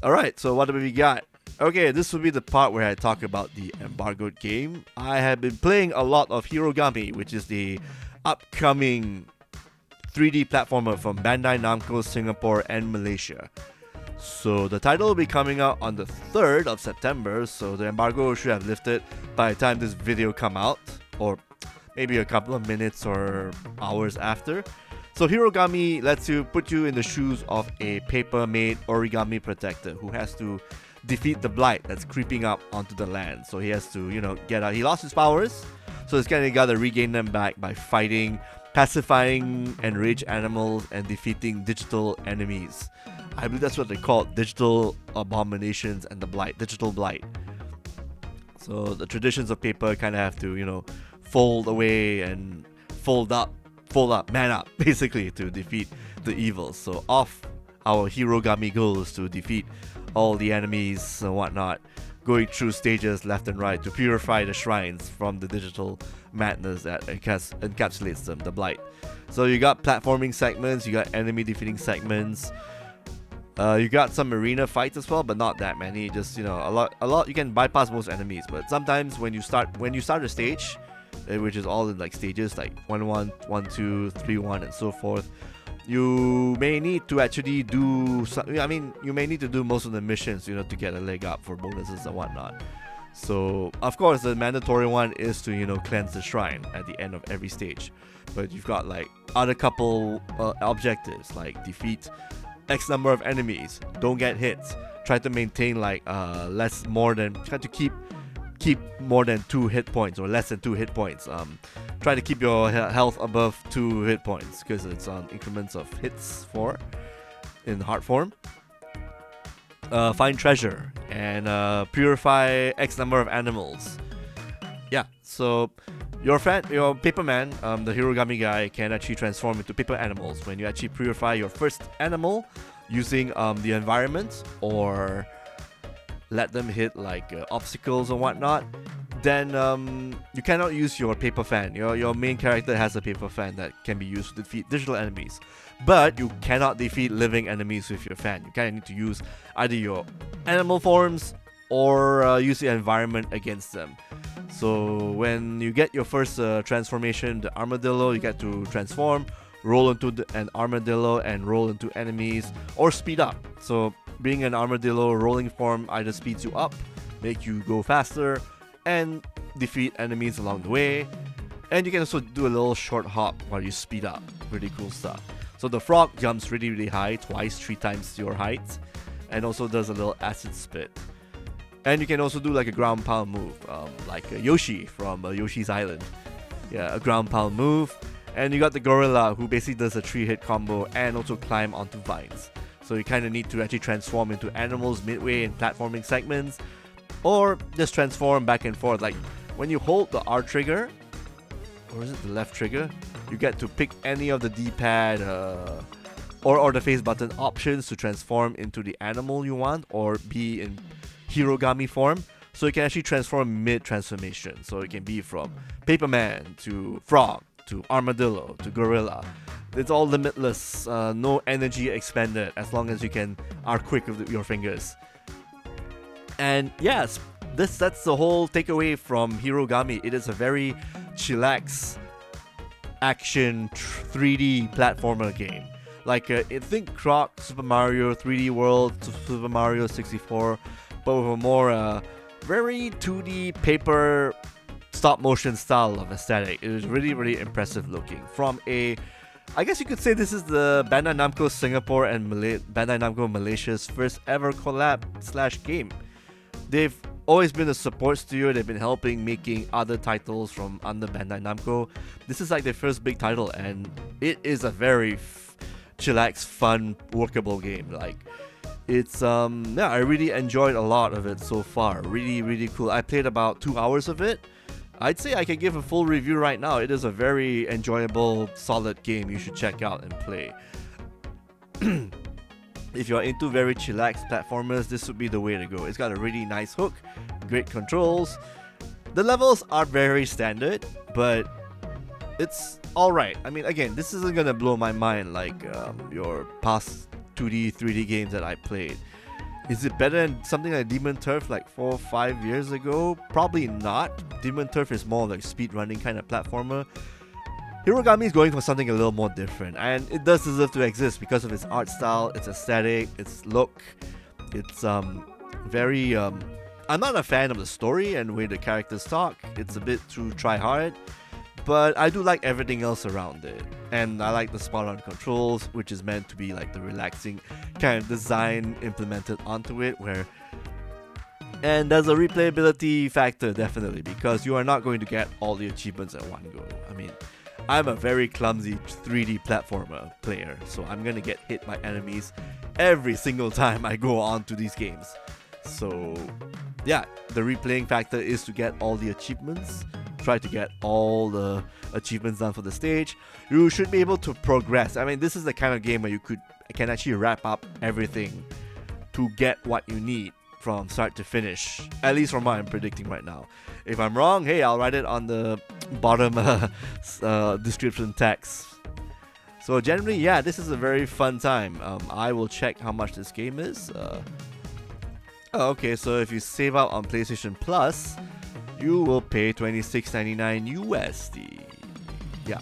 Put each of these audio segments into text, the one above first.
Alright, so what do we got? Okay, this will be the part where I talk about the embargoed game. I have been playing a lot of HIROGAMI, which is the upcoming 3D platformer from Bandai Namco Singapore and Malaysia. So the title will be coming out on the 3rd of September, so the embargo should have lifted by the time this video come out, or maybe a couple of minutes or hours after. So HIROGAMI lets you put you in the shoes of a paper-made origami protector who has to defeat the blight that's creeping up onto the land. So he has to, get out. He lost his powers, so he's kind of got to regain them back by fighting, pacifying enraged animals, and defeating digital enemies. I believe that's what they call digital abominations and the blight, digital blight. So the traditions of paper kind of have to, fold away and fold up, man up, basically, to defeat the evils. So off our HIROGAMI goes to defeat all the enemies and whatnot, going through stages left and right to purify the shrines from the digital madness that encapsulates them, the blight. So you got platforming segments, you got enemy defeating segments, you got some arena fights as well, but not that many. Just a lot. You can bypass most enemies, but sometimes when you start a stage, which is all in like stages like 1-1, 1-2, 3-1, and so forth, you may need to actually do you may need to do most of the missions, to get a leg up for bonuses and whatnot. So of course the mandatory one is to cleanse the shrine at the end of every stage, but you've got like other couple objectives like defeat X number of enemies, don't get hits, try to maintain try to keep more than 2 hit points or less than 2 hit points. Try to keep your health above 2 hit points because it's on increments of hits in heart form. Find treasure and purify X number of animals. Yeah, so your paper man, the HIROGAMI guy, can actually transform into paper animals when you actually purify your first animal using the environment, or let them hit obstacles or whatnot. Then you cannot use your paper fan. Your main character has a paper fan that can be used to defeat digital enemies, but you cannot defeat living enemies with your fan. You kind of need to use either your animal forms or use the environment against them. So when you get your first transformation, the armadillo, you get to transform, roll into an armadillo and roll into enemies, or speed up. So being an armadillo rolling form either speeds you up, make you go faster, and defeat enemies along the way. And you can also do a little short hop while you speed up. Really cool stuff. So the frog jumps really, really high, 3 times your height, and also does a little acid spit. And you can also do like a ground pound move, like Yoshi from Yoshi's Island. Yeah, a ground pound move. And you got the gorilla, who basically does a 3-hit combo and also climb onto vines. So you kind of need to actually transform into animals midway in platforming segments, or just transform back and forth. Like when you hold the R trigger, or is it the left trigger, you get to pick any of the D-pad or the face button options to transform into the animal you want, or be in HIROGAMI form. So you can actually transform mid-transformation. So it can be from Paperman to Frog to Armadillo to Gorilla. It's all limitless, no energy expended, as long as you are quick with your fingers. And yes, that's the whole takeaway from HIROGAMI. It is a very chillax action 3D platformer game. Like think Croc, Super Mario 3D World, Super Mario 64, but with a more very 2D paper stop motion style of aesthetic. It was really, really impressive looking. I guess you could say this is the Bandai Namco Singapore and Bandai Namco Malaysia's first ever collab/game. They've always been a support studio. They've been helping making other titles from under Bandai Namco. This is like their first big title, and it is a very chillax, fun, workable game. Like, it's I really enjoyed a lot of it so far. Really, really cool. I played about 2 hours of it. I'd say I can give a full review right now. It is a very enjoyable, solid game you should check out and play. If you're into very chillax platformers, this would be the way to go. It's got a really nice hook, great controls. The levels are very standard, but it's alright. I mean, again, this isn't gonna blow my mind like your past 2D, 3D games that I played. Is it better than something like Demon Turf like 4 or 5 years ago? Probably not. Demon Turf is more like speedrunning kind of platformer. HIROGAMI is going for something a little more different, and it does deserve to exist because of its art style, its aesthetic, its look. It's very I'm not a fan of the story and the way the characters talk. It's a bit too try hard, but I do like everything else around it. And I like the spot-on controls, which is meant to be like the relaxing kind of design implemented onto it, and there's a replayability factor definitely, because you are not going to get all the achievements at one go. I mean, I'm a very clumsy 3D platformer player, so I'm gonna get hit by enemies every single time I go on to these games. So yeah, the replaying factor is to get all the achievements, try to get all the achievements done for the stage. You should be able to progress. I mean, this is the kind of game where you can actually wrap up everything to get what you need from start to finish, at least from what I'm predicting right now. If I'm wrong, hey, I'll write it on the bottom description text. So generally, yeah, this is a very fun time. I will check how much this game is. Okay, so if you save out on PlayStation Plus, you will pay $26.99 USD. Yeah,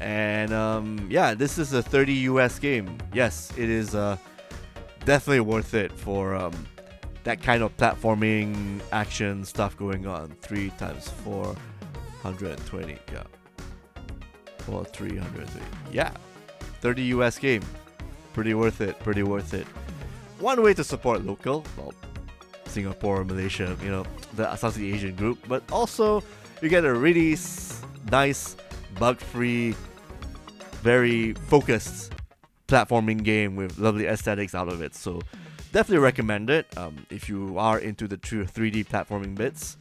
and yeah, this is a 30 US game. Yes, it is definitely worth it for that kind of platforming action stuff going on. 3 times 4, 120. Yeah, or 330. Yeah, 30 US game. Pretty worth it. Pretty worth it. One way to support local, well, Singapore, Malaysia, you know, the Southeast Asian group, but also you get a really nice, bug-free, very focused platforming game with lovely aesthetics out of it. So definitely recommend it if you are into the true 3D platforming bits.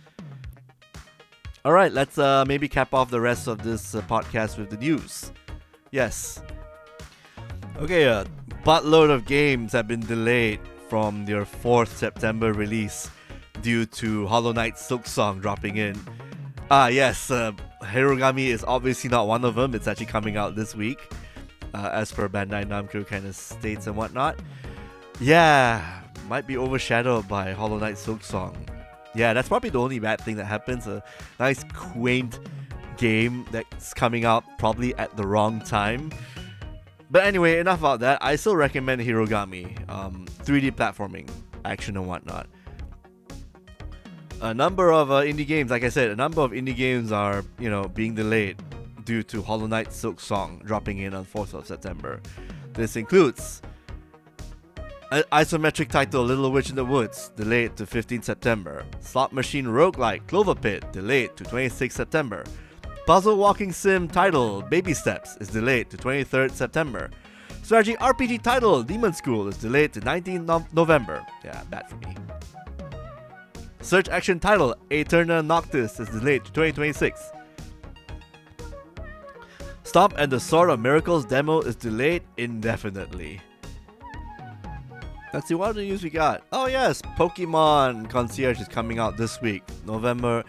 Alright, let's maybe cap off the rest of this podcast with the news. Yes. Okay, a buttload of games have been delayed from their 4th September release due to Hollow Knight Silksong dropping in. Yes, HIROGAMI is obviously not one of them. It's actually coming out this week, as per Bandai Namco kind of states and whatnot. Yeah, might be overshadowed by Hollow Knight Silksong. Yeah, that's probably the only bad thing that happens. A nice, quaint game that's coming out probably at the wrong time. But anyway, enough about that. I still recommend HIROGAMI. 3D platforming, action and whatnot. A number of indie games, like I said, a number of indie games are, you know, being delayed due to Hollow Knight Silksong dropping in on 4th of September. This includes an isometric title, Little Witch in the Woods, delayed to 15th September. Slot Machine Roguelike, Clover Pit, delayed to 26th September. Puzzle walking sim title, Baby Steps, is delayed to 23rd September. Strategy RPG title, Demon School, is delayed to 19th November. Yeah, bad for me. Search action title, Aeterna Noctis, is delayed to 2026. Stomp and the Sword of Miracles demo is delayed indefinitely. Let's see what other news we got. Oh yes, Pokemon Concierge is coming out this week, September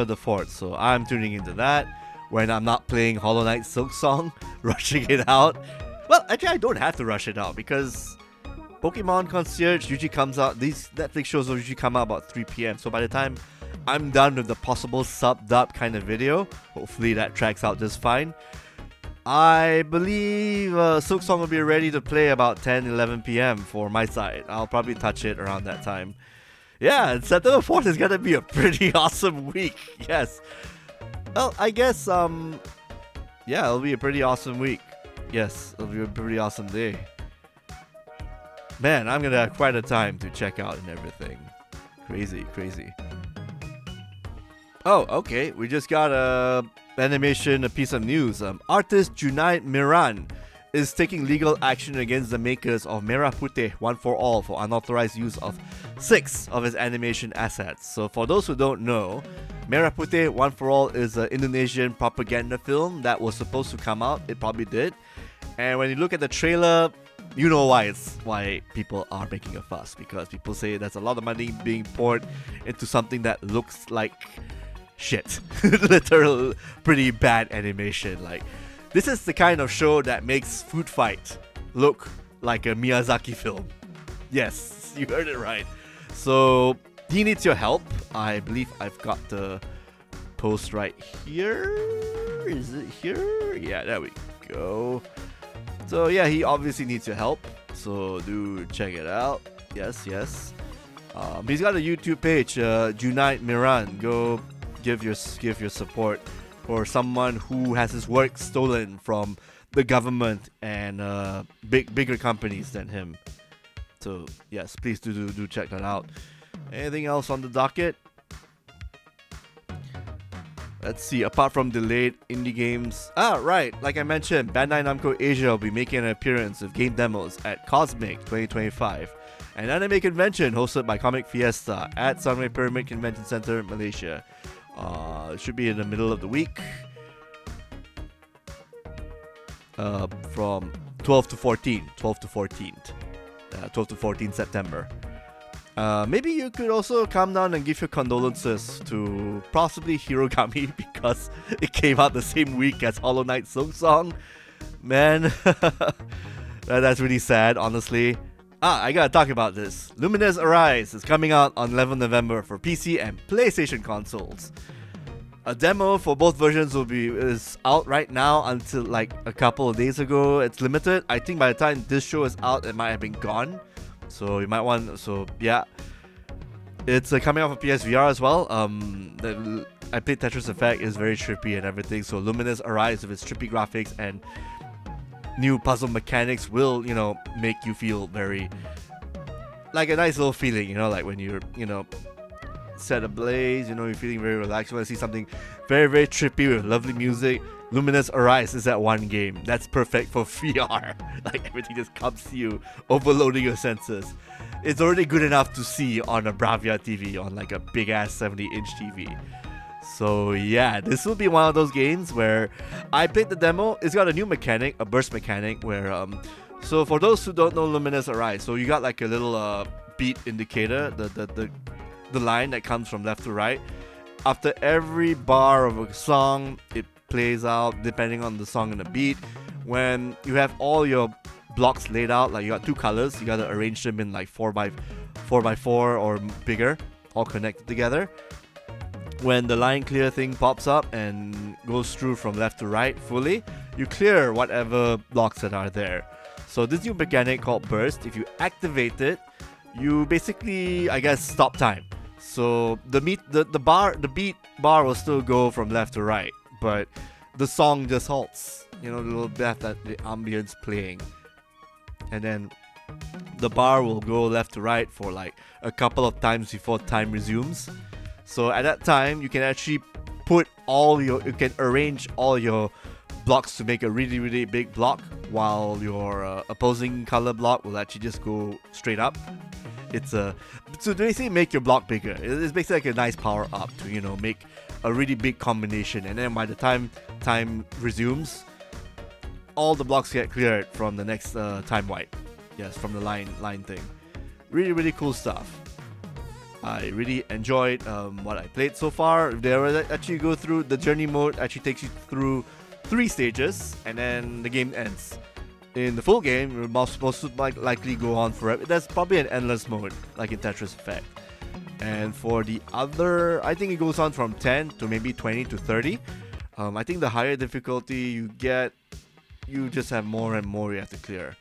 the 4th. So I'm tuning into that when I'm not playing Hollow Knight Silksong, rushing it out. Well, actually I don't have to rush it out because Pokemon Concierge usually comes out, these Netflix shows usually come out about 3 PM. So by the time I'm done with the possible sub-dub kind of video, hopefully that tracks out just fine, I believe Silksong will be ready to play about 10-11 PM for my side. I'll probably touch it around that time. Yeah, September 4th is gonna be a pretty awesome week. Yes. Well, I guess, yeah, it'll be a pretty awesome week. Yes, it'll be a pretty awesome day. Man, I'm gonna have quite a time to check out and everything. Crazy, crazy. Oh, okay. We just got a piece of news. Artist Junaid Miran is taking legal action against the makers of Merah Putih One for All for unauthorized use of 6 of his animation assets. So for those who don't know, Merah Putih One for All is an Indonesian propaganda film that was supposed to come out. It probably did. And when you look at the trailer, you know why people are making a fuss, because people say there's a lot of money being poured into something that looks like shit. Literal pretty bad animation. Like, this is the kind of show that makes Food Fight look like a Miyazaki film. Yes, you heard it right. So he needs your help. I believe I've got the post right here. Is it here? Yeah, there we go. So yeah, he obviously needs your help. So do check it out. Yes. He's got a YouTube page, Unite Miran. Go give your support for someone who has his work stolen from the government and bigger companies than him. So yes, please do check that out. Anything else on the docket? Let's see, apart from delayed indie games. Right, like I mentioned, Bandai Namco Asia will be making an appearance with game demos at Cosmic 2025, an anime convention hosted by Comic Fiesta at Sunway Pyramid Convention Center, Malaysia. It should be in the middle of the week. From 12 to 14th. 12 to 14 September. Maybe you could also come down and give your condolences to possibly HIROGAMI because it came out the same week as Hollow Knight Silksong. Man, that's really sad, honestly. I gotta talk about this. Lumines Arise is coming out on 11 November for PC and PlayStation consoles. A demo for both versions is out right now until like a couple of days ago. It's limited. I think by the time this show is out, it might have been gone. So you might want. So yeah, it's coming out for PSVR as well. I played Tetris Effect. It's very trippy and everything. So Lumines Arise with its trippy graphics and new puzzle mechanics will, make you feel very like a nice little feeling. Like when you're, set ablaze. You're feeling very relaxed. You want to see something very, very trippy with lovely music. Lumines Arise is that one game that's perfect for VR. Like everything just comes to you, overloading your senses. It's already good enough to see on a Bravia TV, on like a big ass 70-inch TV. So yeah, this will be one of those games where I played the demo. It's got a new mechanic, a burst mechanic, where so for those who don't know Lumines Arise, so you got like a little beat indicator, the line that comes from left to right. After every bar of a song, it plays out depending on the song and the beat. When you have all your blocks laid out, like you got two colors, you gotta arrange them in like 4x4 or bigger, all connected together. When the line clear thing pops up and goes through from left to right fully, you clear whatever blocks that are there. So this new mechanic called burst, if you activate it, you basically, I guess, stop time. So the beat bar will still go from left to right, but the song just halts. The little bit that the ambience playing, and then the bar will go left to right for like a couple of times before time resumes. So at that time, you can actually you can arrange all your blocks to make a really, really big block, while your opposing color block will actually just go straight up. So basically make your block bigger. It's basically like a nice power up to make a really big combination, and then by the time time resumes, all the blocks get cleared from the next time wipe. Yes, from the line thing. Really, really cool stuff. I really enjoyed what I played so far. There was actually go through the journey mode. Actually takes you through 3 stages, and then the game ends. In the full game, it will most likely go on forever. There's probably an endless mode, like in Tetris Effect. And for the other, I think it goes on from 10 to maybe 20 to 30. I think the higher difficulty you get, you just have more and more you have to clear.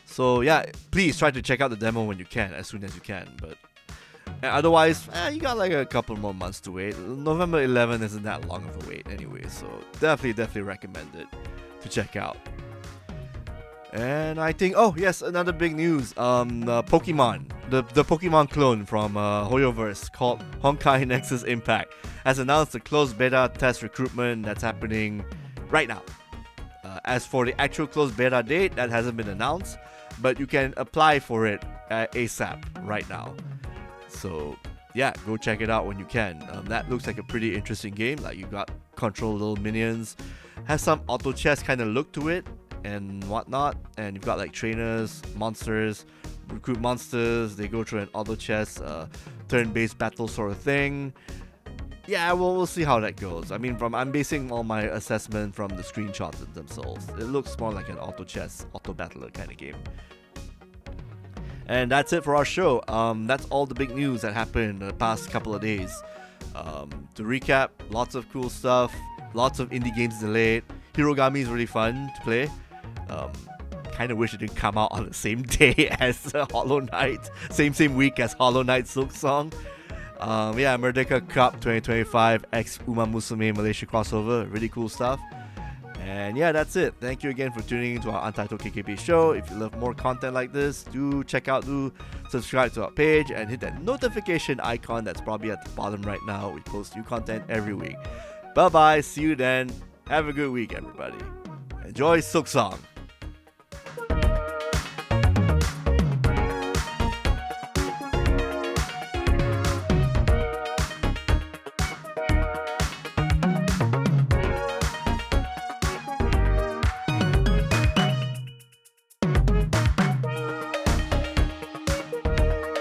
So yeah, please try to check out the demo when you can, as soon as you can. But otherwise, you got like a couple more months to wait. November 11 isn't that long of a wait anyway, so definitely recommend it to check out. And I think, oh yes, another big news. Pokemon, the Pokemon clone from Hoyoverse called Honkai Nexus Impact has announced a closed beta test recruitment that's happening right now. As for the actual closed beta date, that hasn't been announced, but you can apply for it ASAP right now. So yeah, go check it out when you can. That looks like a pretty interesting game. Like you got control little minions, has some auto chess kind of look to it and whatnot, and you've got like trainers, monsters, recruit monsters, they go through an auto chess turn-based battle sort of thing. Yeah, we'll see how that goes. I mean, I'm basing all my assessment from the screenshots themselves. It looks more like an auto chess, auto battler kind of game. And that's it for our show. That's all the big news that happened in the past couple of days. To recap, lots of cool stuff, lots of indie games delayed. HIROGAMI is really fun to play. Kind of wish it didn't come out on the same day as Hollow Knight, same week as Hollow Knight Silksong. Merdeka Cup 2025 X Uma Musume Malaysia crossover, really cool stuff. And yeah, that's it. Thank you again for tuning into our Untitled KKP show. If you love more content like this, do subscribe to our page and hit that notification icon that's probably at the bottom right now. We post new content every week. Bye bye, see you then. Have a good week, everybody. Enjoy Silksong.